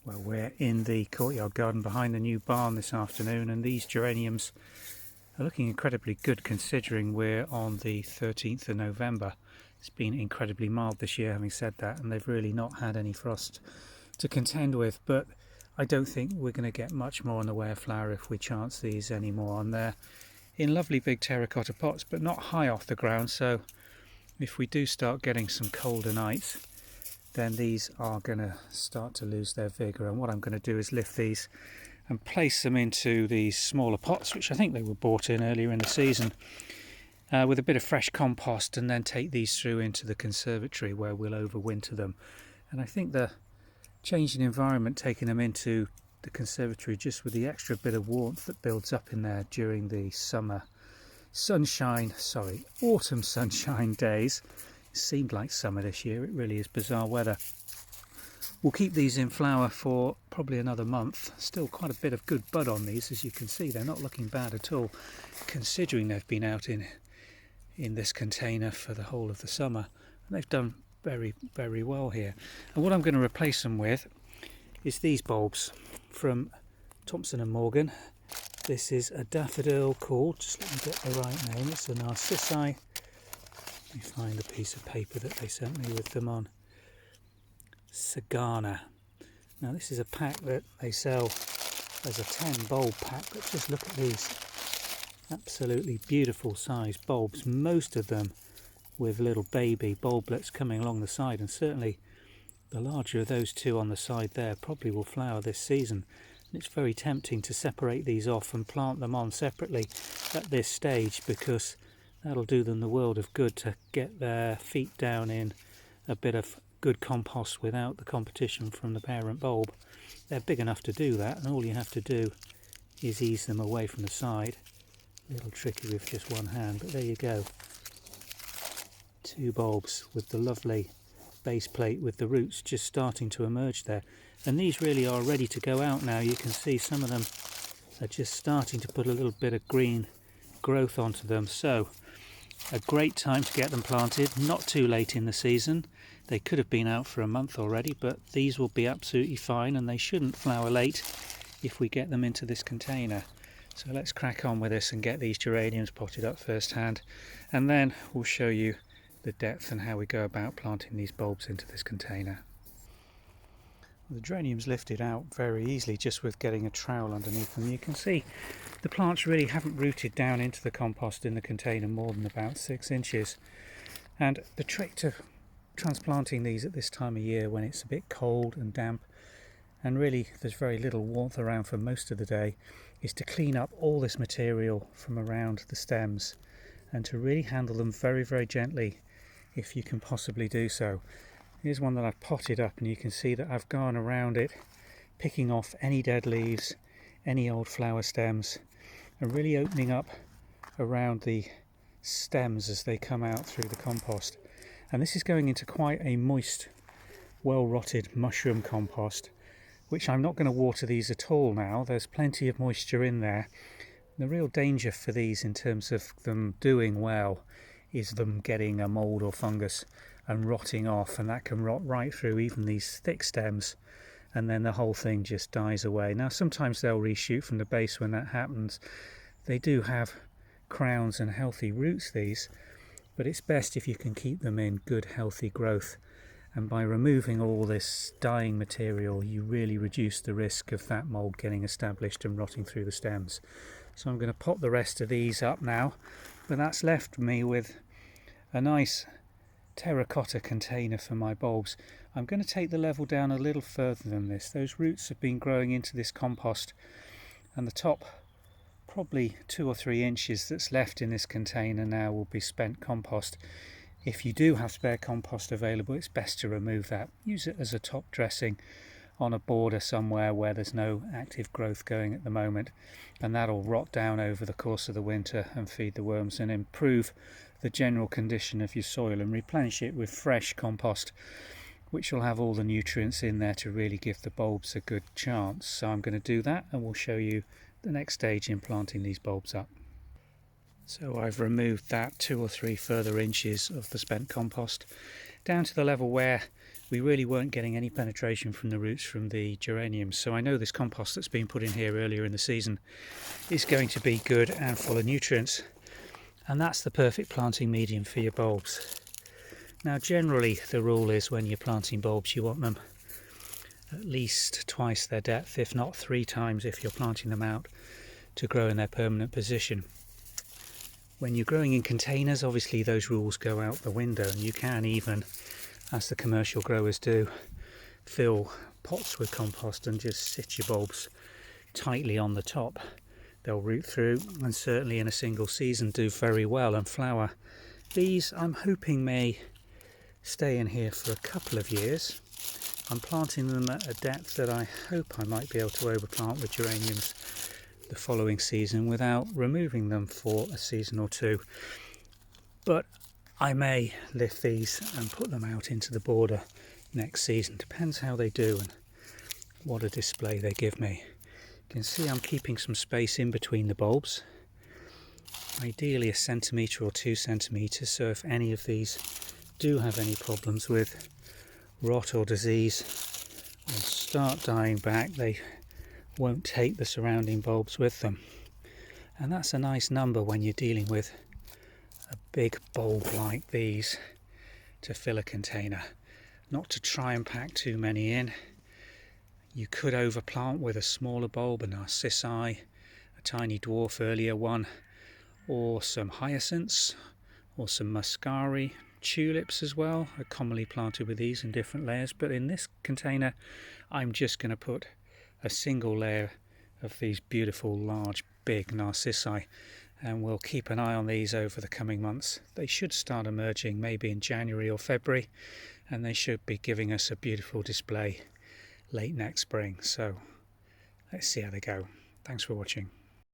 Well, we're in the courtyard garden behind the new barn this afternoon, and these geraniums are looking incredibly good considering we're on the 13th of November. It's been incredibly mild this year, having said that, and they've really not had any frost to contend with, but I don't think we're going to get much more in the way of flower if we chance these anymore. And they're in lovely big terracotta pots, but not high off the ground, so if we do start getting some colder nights, then these are going to start to lose their vigour. And what I'm going to do is lift these and place them into these smaller pots, which I think they were bought in earlier in the season, with a bit of fresh compost, and then take these through into the conservatory where we'll overwinter them. And I think the change in environment, taking them into the conservatory just with the extra bit of warmth that builds up in there during the autumn sunshine days. It seemed like summer this year. It really is bizarre weather. We'll keep these in flower for probably another month. Still quite a bit of good bud on these, as you can see. They're not looking bad at all, considering they've been out in this container for the whole of the summer. And they've done very, very well here. And what I'm going to replace them with is these bulbs from Thompson & Morgan. This is a daffodil called, just let me get the right name, it's a narcissi. Let me find a piece of paper that they sent me with them on. Sagana. Now this is a pack that they sell as a 10 bulb pack, but just look at these absolutely beautiful sized bulbs, most of them with little baby bulblets coming along the side, and certainly the larger of those two on the side there probably will flower this season. And it's very tempting to separate these off and plant them on separately at this stage, because that'll do them the world of good to get their feet down in a bit of good compost without the competition from the parent bulb. They're big enough to do that, and all you have to do is ease them away from the side. A little tricky with just one hand, but there you go. Two bulbs with the lovely base plate with the roots just starting to emerge there. And these really are ready to go out now. You can see some of them are just starting to put a little bit of green growth onto them. So a great time to get them planted, not too late in the season. They could have been out for a month already, but these will be absolutely fine, and they shouldn't flower late if we get them into this container. So let's crack on with this and get these geraniums potted up first hand, and then we'll show you the depth and how we go about planting these bulbs into this container. The geraniums lifted out very easily just with getting a trowel underneath them. You can see the plants really haven't rooted down into the compost in the container more than about 6 inches. And the trick to transplanting these at this time of year, when it's a bit cold and damp and really there's very little warmth around for most of the day, is to clean up all this material from around the stems and to really handle them very, very gently if you can possibly do so. Here's one that I've potted up, and you can see that I've gone around it picking off any dead leaves, any old flower stems, and really opening up around the stems as they come out through the compost. And this is going into quite a moist, well rotted mushroom compost, which I'm not going to water these at all now. There's plenty of moisture in there. The real danger for these in terms of them doing well is them getting a mould or fungus and rotting off, and that can rot right through even these thick stems, and then the whole thing just dies away. Now sometimes they'll reshoot from the base when that happens. They do have crowns and healthy roots, these, but it's best if you can keep them in good healthy growth, and by removing all this dying material you really reduce the risk of that mould getting established and rotting through the stems. So I'm going to pop the rest of these up now, but that's left me with a nice terracotta container for my bulbs. I'm going to take the level down a little further than this. Those roots have been growing into this compost, and the top probably 2 or 3 inches that's left in this container now will be spent compost. If you do have spare compost available, it's best to remove that. Use it as a top dressing on a border somewhere where there's no active growth going at the moment, and that'll rot down over the course of the winter and feed the worms and improve the general condition of your soil, and replenish it with fresh compost, which will have all the nutrients in there to really give the bulbs a good chance. So I'm going to do that, and we'll show you the next stage in planting these bulbs up. So I've removed that 2 or 3 further inches of the spent compost down to the level where we really weren't getting any penetration from the roots from the geraniums. So I know this compost that's been put in here earlier in the season is going to be good and full of nutrients. And that's the perfect planting medium for your bulbs. Now generally the rule is when you're planting bulbs you want them at least twice their depth, if not 3 times if you're planting them out, to grow in their permanent position. When you're growing in containers, obviously those rules go out the window, and you can even, as the commercial growers do, fill pots with compost and just sit your bulbs tightly on the top. They'll root through and certainly in a single season do very well and flower. These I'm hoping may stay in here for a couple of years. I'm planting them at a depth that I hope I might be able to overplant with geraniums the following season without removing them for a season or 2. But I may lift these and put them out into the border next season. Depends how they do and what a display they give me. You can see I'm keeping some space in between the bulbs. Ideally 1 centimetre or 2 centimetres, so if any of these do have any problems with rot or disease or start dying back, they won't take the surrounding bulbs with them. And that's a nice number when you're dealing with a big bulb like these to fill a container. Not to try and pack too many in. You could overplant with a smaller bulb, a narcissi, a tiny dwarf earlier one, or some hyacinths, or some muscari. Tulips as well are commonly planted with these in different layers, but in this container I'm just going to put a single layer of these beautiful large big narcissi, and we'll keep an eye on these over the coming months. They should start emerging maybe in January or February, and they should be giving us a beautiful display late next spring. So let's see how they go. Thanks for watching.